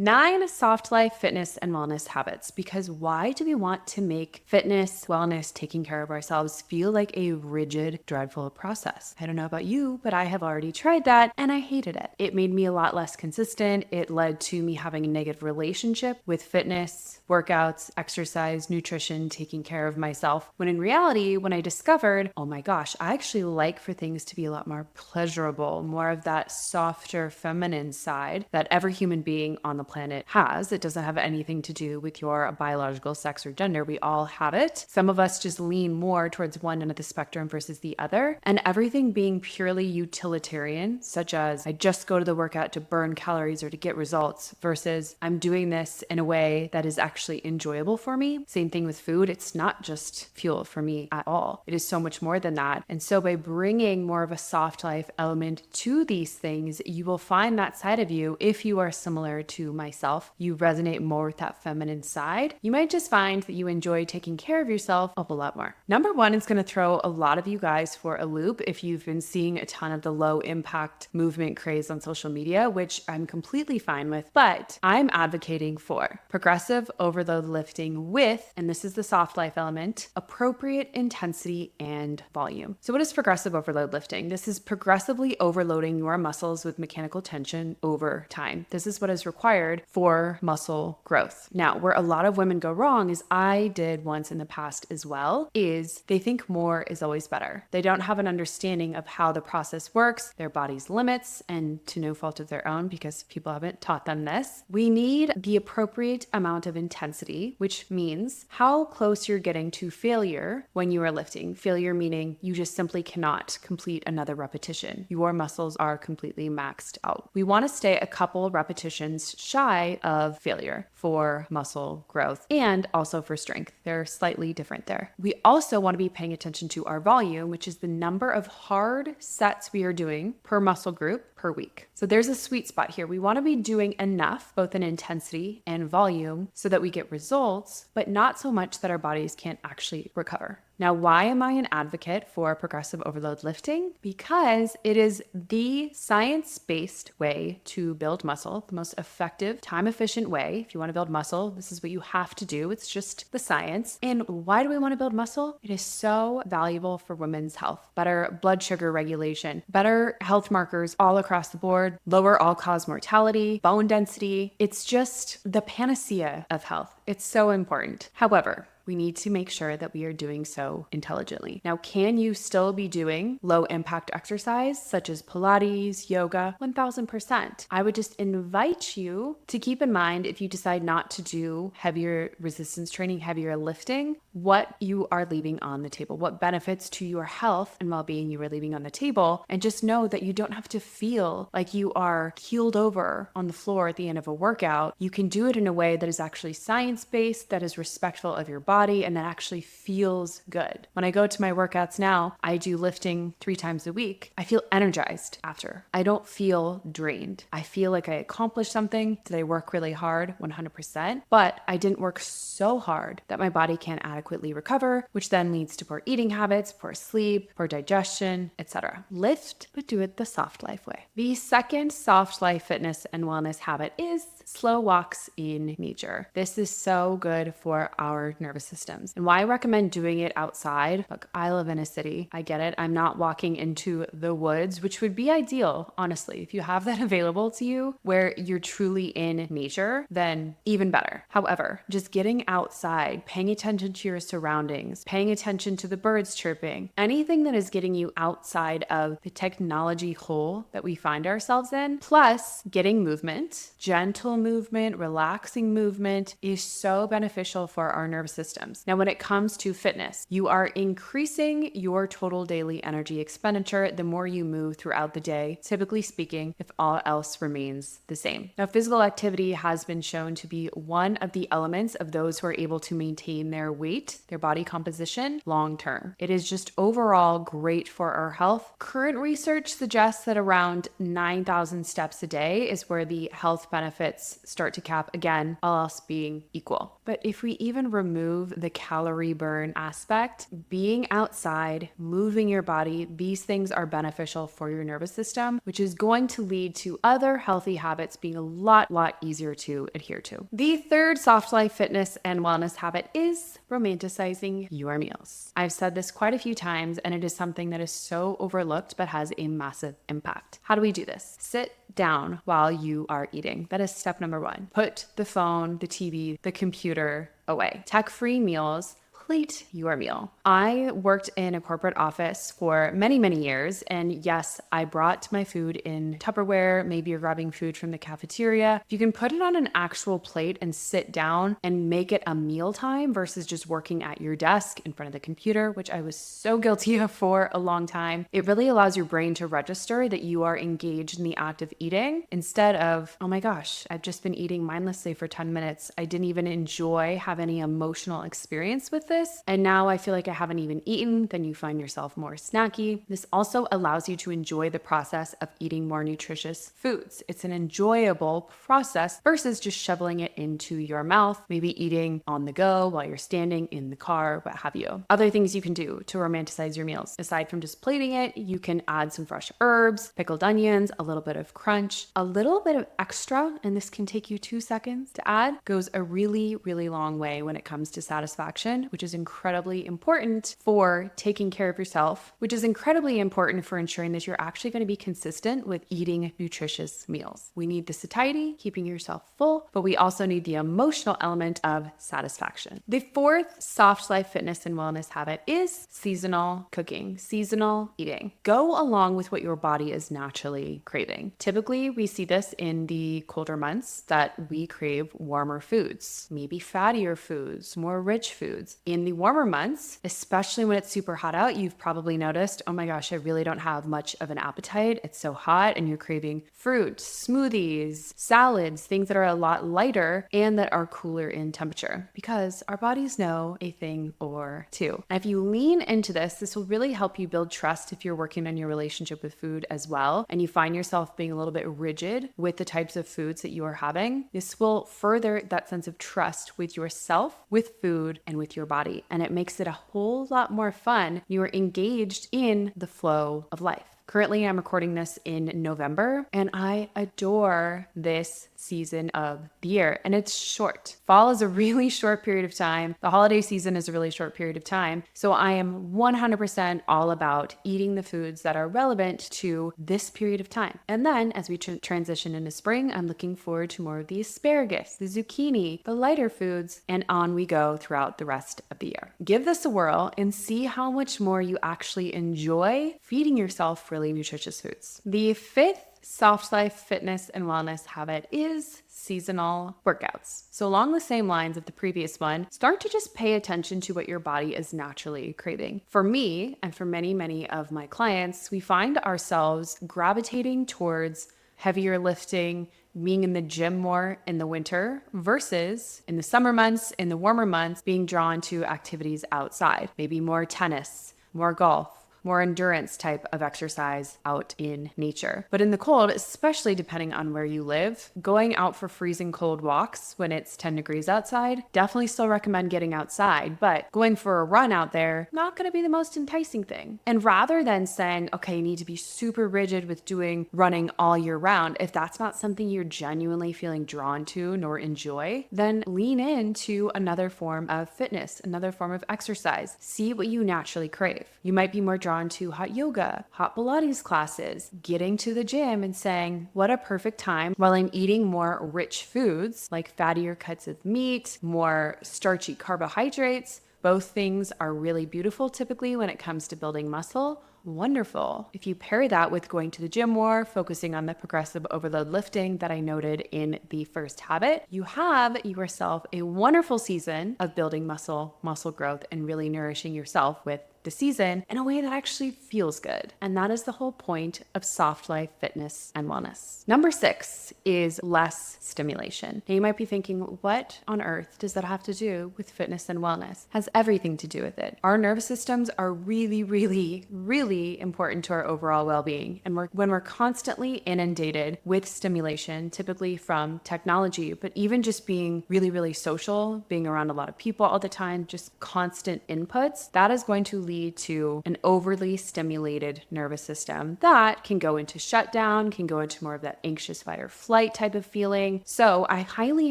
9 soft life fitness and wellness habits. Because why do we want to make fitness, wellness, taking care of ourselves feel like a rigid, dreadful process? I don't know about you, but I have already tried that and I hated it. It made me a lot less consistent. It led to me having a negative relationship with fitness, workouts, exercise, nutrition, taking care of myself. When in reality, when I discovered, oh my gosh, I actually like for things to be a lot more pleasurable, more of that softer feminine side that every human being on the planet has. It doesn't have anything to do with your biological sex or gender. We all have it. Some of us just lean more towards one end of the spectrum versus the other. And everything being purely utilitarian, such as I just go to the workout to burn calories or to get results, versus I'm doing this in a way that is actually enjoyable for me. Same thing with food. It's not just fuel for me at all. It is so much more than that. And so by bringing more of a soft life element to these things, you will find that side of you. If you are similar to myself, you resonate more with that feminine side. You might just find that you enjoy taking care of yourself a whole lot more. Number one is going to throw a lot of you guys for a loop if you've been seeing a ton of the low impact movement craze on social media, which I'm completely fine with, but I'm advocating for progressive overload lifting with, and this is the soft life element, appropriate intensity and volume. So what is progressive overload lifting? This is progressively overloading your muscles with mechanical tension over time. This is what is required for muscle growth. Now, where a lot of women go wrong, is I did once in the past as well, is they think more is always better. They don't have an understanding of how the process works, their body's limits, and to no fault of their own because people haven't taught them this. We need the appropriate amount of intensity, which means how close you're getting to failure when you are lifting. Failure meaning you just simply cannot complete another repetition. Your muscles are completely maxed out. We want to stay a couple repetitions shy of failure for muscle growth and also for strength. They're slightly different there. We also want to be paying attention to our volume, which is the number of hard sets we are doing per muscle group per week. So there's a sweet spot here. We want to be doing enough, both in intensity and volume, so that we get results, but not so much that our bodies can't actually recover. Now, why am I an advocate for progressive overload lifting? Because it is the science-based way to build muscle, the most effective, time-efficient way. If you want to build muscle, this is what you have to do. It's just the science. And why do we want to build muscle? It is so valuable for women's health, better blood sugar regulation, better health markers all across the board, lower all-cause mortality, bone density. It's just the panacea of health. It's so important. However, we need to make sure that we are doing so intelligently. Now, can you still be doing low impact exercise such as Pilates, yoga? 1000%. I would just invite you to keep in mind, if you decide not to do heavier resistance training, heavier lifting, what you are leaving on the table, what benefits to your health and well-being you are leaving on the table. And just know that you don't have to feel like you are keeled over on the floor at the end of a workout. You can do it in a way that is actually science-based, that is respectful of your body, and that actually feels good. When I go to my workouts now, I do lifting 3 times a week. I feel energized after. I don't feel drained. I feel like I accomplished something. Did I work really hard? 100%. But I didn't work so hard that my body can't adequately recover, which then leads to poor eating habits, poor sleep, poor digestion, etc. Lift, but do it the soft life way. The second soft life fitness and wellness habit is slow walks in nature. This is so good for our nervous systems. And why I recommend doing it outside? Look, I live in a city. I get it. I'm not walking into the woods, which would be ideal, honestly. If you have that available to you where you're truly in nature, then even better. However, just getting outside, paying attention to your surroundings, paying attention to the birds chirping, anything that is getting you outside of the technology hole that we find ourselves in, plus getting movement, gentle movement, relaxing movement is so beneficial for our nervous systems. Now, when it comes to fitness, you are increasing your total daily energy expenditure the more you move throughout the day, typically speaking, if all else remains the same. Now, physical activity has been shown to be one of the elements of those who are able to maintain their weight, their body composition long term. It is just overall great for our health. Current research suggests that around 9,000 steps a day is where the health benefits habits start to cap again, all else being equal. But if we even remove the calorie burn aspect, being outside, moving your body, these things are beneficial for your nervous system, which is going to lead to other healthy habits being a lot easier to adhere to. The third soft life fitness and wellness habit is romanticizing your meals. I've said this quite a few times, and it is something that is so overlooked but has a massive impact. How do we do this? Sit down while you are eating. That is step number one. Put the phone, the TV, the computer away. Tech-free meals. Plate your meal. I worked in a corporate office for many years, and yes, I brought my food in Tupperware. Maybe you're grabbing food from the cafeteria. If you can put it on an actual plate and sit down and make it a mealtime versus just working at your desk in front of the computer, which I was so guilty of for a long time, it really allows your brain to register that you are engaged in the act of eating instead of, oh my gosh, I've just been eating mindlessly for 10 minutes. I didn't even have any emotional experience with this. And now I feel like I haven't even eaten. Then you find yourself more snacky. This also allows you to enjoy the process of eating more nutritious foods. It's an enjoyable process versus just shoveling it into your mouth, maybe eating on the go while you're standing in the car, what have you. Other things you can do to romanticize your meals. Aside from just plating it, you can add some fresh herbs, pickled onions, a little bit of crunch, a little bit of extra, and this can take you 2 seconds to add, goes a really long way when it comes to satisfaction, which is incredibly important for taking care of yourself, which is incredibly important for ensuring that you're actually going to be consistent with eating nutritious meals. We need the satiety, keeping yourself full, but we also need the emotional element of satisfaction. The fourth soft life fitness and wellness habit is seasonal cooking, seasonal eating. Go along with what your body is naturally craving. Typically, we see this in the colder months that we crave warmer foods, maybe fattier foods, more rich foods. In the warmer months, especially when it's super hot out, you've probably noticed, oh my gosh, I really don't have much of an appetite. It's so hot, and you're craving fruit, smoothies, salads, things that are a lot lighter and that are cooler in temperature because our bodies know a thing or two. And if you lean into this will really help you build trust if you're working on your relationship with food as well, and you find yourself being a little bit rigid with the types of foods that you are having. This will further that sense of trust with yourself, with food, and with your body. And it makes it a whole lot more fun. You are engaged in the flow of life. Currently, I'm recording this in November, and I adore this season of the year, and it's short. Fall is a really short period of time. The holiday season is a really short period of time. So I am 100% all about eating the foods that are relevant to this period of time. And then as we transition into spring, I'm looking forward to more of the asparagus, the zucchini, the lighter foods, and on we go throughout the rest of the year. Give this a whirl and see how much more you actually enjoy feeding yourself really nutritious foods. The fifth soft life fitness and wellness habit is seasonal workouts. So along the same lines of the previous one, start to just pay attention to what your body is naturally craving. For me, and for many of my clients, we find ourselves gravitating towards heavier lifting, being in the gym more in the winter versus in the summer months, in the warmer months, being drawn to activities outside, maybe more tennis, more golf, more endurance type of exercise out in nature. But in the cold, especially depending on where you live, going out for freezing cold walks when it's 10 degrees outside, definitely still recommend getting outside, but going for a run out there, not going to be the most enticing thing. And rather than saying, okay, you need to be super rigid with doing running all year round, if that's not something you're genuinely feeling drawn to nor enjoy, then lean into another form of fitness, another form of exercise. See what you naturally crave. You might be more drawn to hot yoga, hot Pilates classes, getting to the gym and saying, what a perfect time while I'm eating more rich foods like fattier cuts of meat, more starchy carbohydrates. Both things are really beautiful typically when it comes to building muscle. Wonderful. If you pair that with going to the gym more, focusing on the progressive overload lifting that I noted in the first habit, you have yourself a wonderful season of building muscle growth, and really nourishing yourself with the season in a way that actually feels good. And that is the whole point of soft life fitness and wellness. Number 6 is less stimulation. Now you might be thinking, what on earth does that have to do with fitness and wellness? It has everything to do with it. Our nervous systems are really, really, really important to our overall well-being. And when we're constantly inundated with stimulation, typically from technology, but even just being really, really social, being around a lot of people all the time, just constant inputs, that is going to lead to an overly stimulated nervous system that can go into shutdown, can go into more of that anxious fight or flight type of feeling. So I highly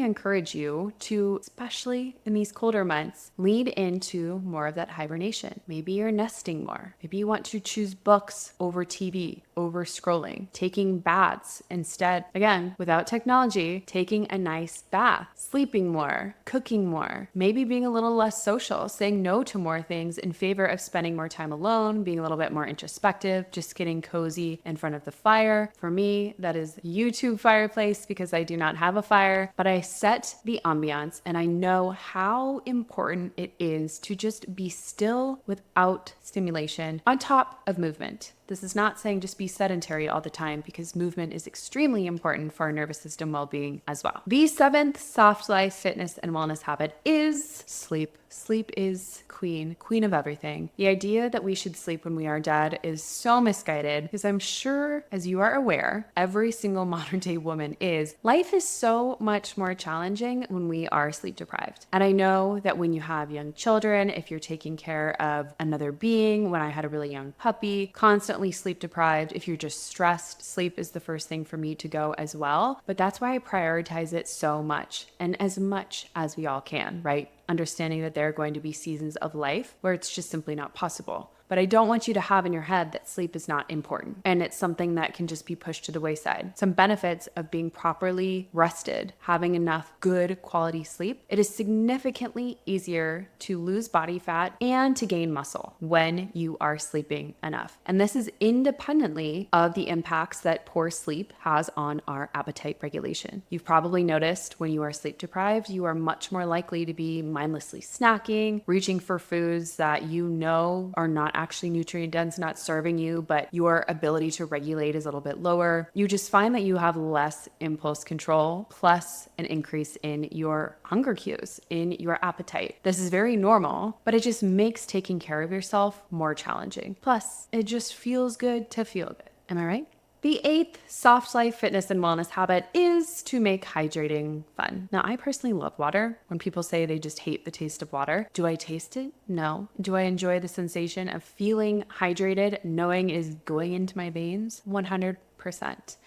encourage you to, especially in these colder months, lead into more of that hibernation. Maybe you're nesting more. Maybe you want to choose books over TV, over scrolling, taking baths instead. Again, without technology, taking a nice bath, sleeping more, cooking more, maybe being a little less social, saying no to more things in favor of spending more time alone, being a little bit more introspective, just getting cozy in front of the fire. For me, that is YouTube fireplace because I do not have a fire, but I set the ambiance and I know how important it is to just be still without stimulation on top of movement. This is not saying just be sedentary all the time because movement is extremely important for our nervous system well-being as well. The 7th soft life fitness and wellness habit is sleep. Sleep is queen of everything. The idea that we should sleep when we are dead is so misguided because I'm sure, as you are aware, every single modern day woman is. Life is so much more challenging when we are sleep deprived. And I know that when you have young children, if you're taking care of another being, when I had a really young puppy, constantly sleep deprived, if you're just stressed, sleep is the first thing for me to go as well. But that's why I prioritize it so much and as much as we all can, right? Understanding that there are going to be seasons of life where it's just simply not possible. But I don't want you to have in your head that sleep is not important and it's something that can just be pushed to the wayside. Some benefits of being properly rested, having enough good quality sleep, it is significantly easier to lose body fat and to gain muscle when you are sleeping enough. And this is independently of the impacts that poor sleep has on our appetite regulation. You've probably noticed when you are sleep deprived, you are much more likely to be mindlessly snacking, reaching for foods that you know are not actually nutrient dense, not serving you, but your ability to regulate is a little bit lower. You just find that you have less impulse control, plus an increase in your hunger cues, in your appetite. This is very normal, but it just makes taking care of yourself more challenging. Plus, it just feels good to feel good. Am I right? The 8th soft life fitness and wellness habit is to make hydrating fun. Now, I personally love water. When people say they just hate the taste of water, do I taste it? No. Do I enjoy the sensation of feeling hydrated, knowing it is going into my veins? 100%.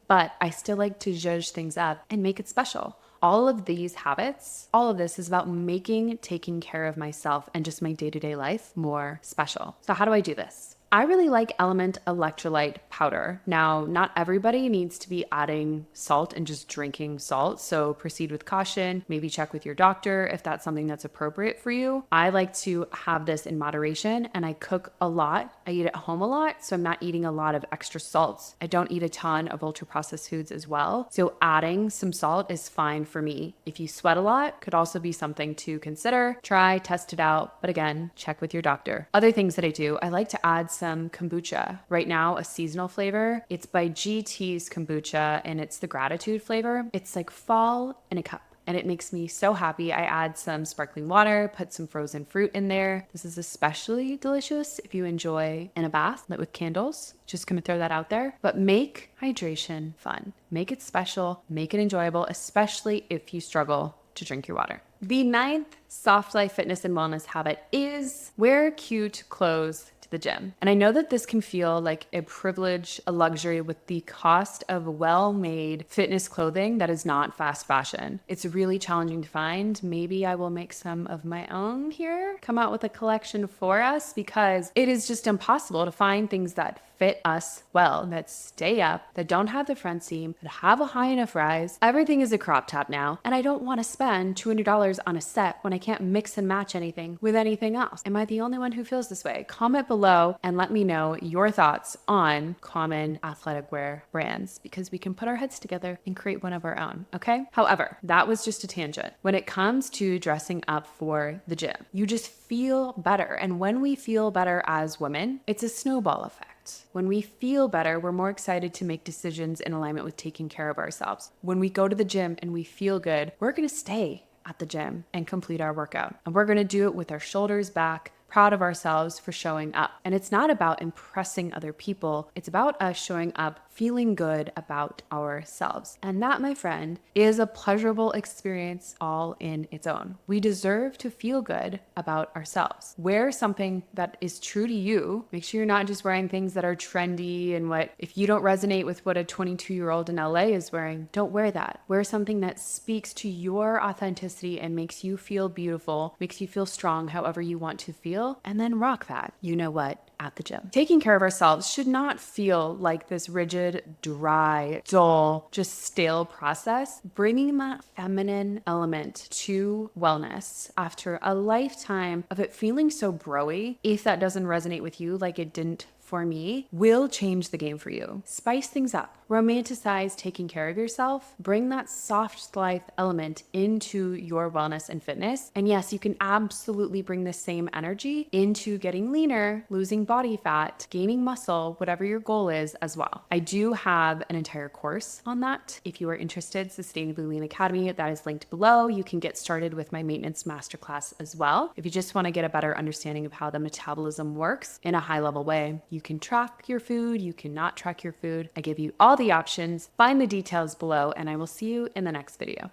But I still like to zhuzh things up and make it special. All of these habits, all of this is about making taking care of myself and just my day-to-day life more special. So how do I do this? I really like Element electrolyte powder. Now, not everybody needs to be adding salt and just drinking salt, so proceed with caution. Maybe check with your doctor if that's something that's appropriate for you. I like to have this in moderation, and I cook a lot. I eat at home a lot, so I'm not eating a lot of extra salts. I don't eat a ton of ultra-processed foods as well, so adding some salt is fine for me. If you sweat a lot, could also be something to consider. Try, test it out, but again, check with your doctor. Other things that I do, I like to add some kombucha. Right now, a seasonal flavor. It's by GT's Kombucha and it's the gratitude flavor. It's like fall in a cup. And it makes me so happy. I add some sparkling water, put some frozen fruit in there. This is especially delicious if you enjoy in a bath lit with candles. Just gonna throw that out there. But make hydration fun. Make it special, make it enjoyable, especially if you struggle to drink your water. The 9th soft life fitness and wellness habit is wear cute clothes to the gym. And I know that this can feel like a privilege, a luxury with the cost of well-made fitness clothing that is not fast fashion. It's really challenging to find. Maybe I will make some of my own here, come out with a collection for us because it is just impossible to find things that fit fit us well, that stay up, that don't have the front seam, that have a high enough rise. Everything is a crop top now, and I don't want to spend $200 on a set when I can't mix and match anything with anything else. Am I the only one who feels this way? Comment below and let me know your thoughts on common athletic wear brands, because we can put our heads together and create one of our own, okay? However, that was just a tangent. When it comes to dressing up for the gym, you just feel better. And when we feel better as women, it's a snowball effect. When we feel better, we're more excited to make decisions in alignment with taking care of ourselves. When we go to the gym and we feel good, we're going to stay at the gym and complete our workout. And we're going to do it with our shoulders back, proud of ourselves for showing up. And it's not about impressing other people. It's about us showing up, feeling good about ourselves. And that, my friend, is a pleasurable experience all in its own. We deserve to feel good about ourselves. Wear something that is true to you. Make sure you're not just wearing things that are trendy and what, if you don't resonate with what a 22-year-old in LA is wearing, don't wear that. Wear something that speaks to your authenticity and makes you feel beautiful, makes you feel strong however you want to feel. And then rock that, you know what, at the gym. Taking care of ourselves should not feel like this rigid, dry, dull, just stale process. Bringing that feminine element to wellness after a lifetime of it feeling so bro-y, if that doesn't resonate with you like it didn't for me, will change the game for you. Spice things up. Romanticize taking care of yourself. Bring that soft life element into your wellness and fitness. And yes, you can absolutely bring the same energy into getting leaner, losing body fat, gaining muscle, whatever your goal is as well. I do have an entire course on that. If you are interested, Sustainably Lean Academy, that is linked below. You can get started with my maintenance masterclass as well. If you just want to get a better understanding of how the metabolism works in a high level way, you can track your food, you cannot track your food. I give you all the options. Find the details below, and I will see you in the next video.